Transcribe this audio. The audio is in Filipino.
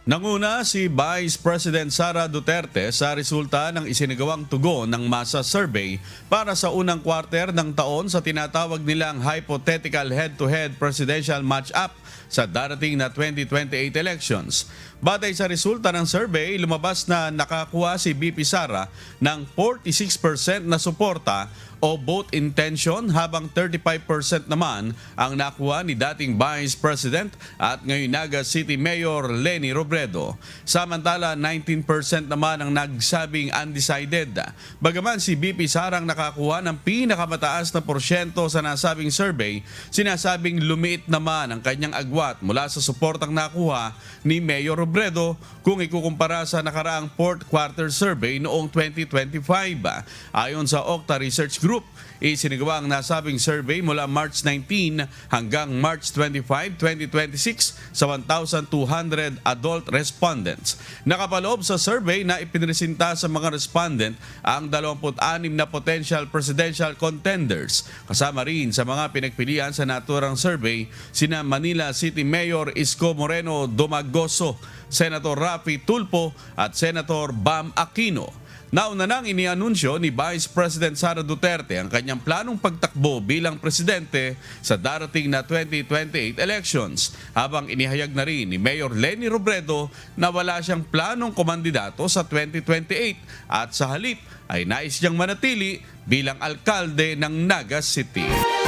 Nanguna si Vice President Sara Duterte sa resulta ng isinagawang tugon ng masa survey para sa unang quarter ng taon sa tinatawag nilang hypothetical head-to-head presidential match-up sa darating na 2028 elections. Batay sa resulta ng survey, lumabas na nakakuha si VP Sara ng 46% na suporta o vote intention habang 35% naman ang nakuha ni dating Vice President at ngayon Naga City Mayor Leni Robredo. Samantala, 19% naman ang nagsabing undecided. Bagaman si VP Sara ang nakakuha ng pinakamataas na porsyento sa nasabing survey, sinasabing lumiit naman ang kanyang agwat mula sa suportang nakuha ni Mayor Robredo kung ikukumpara sa nakaraang fourth quarter survey noong 2025. Ayon sa Okta Research Group, isinagawa ang nasabing survey mula March 19 hanggang March 25, 2026 sa 1,200 adult respondents. Nakapaloob sa survey na ipinresinta sa mga respondent ang 26 na potential presidential contenders. Kasama rin sa mga pinagpilian sa naturang survey sina Manila City Mayor Isko Moreno Domagoso, Senator Raffy Tulfo at Senator Bam Aquino. Nauna nang inianunsyo ni Vice President Sara Duterte ang kanyang planong pagtakbo bilang presidente sa darating na 2028 elections, habang inihayag na rin ni Mayor Leni Robredo na wala siyang planong kumandidato sa 2028 at sa halip ay nais niyang manatili bilang alkalde ng Naga City.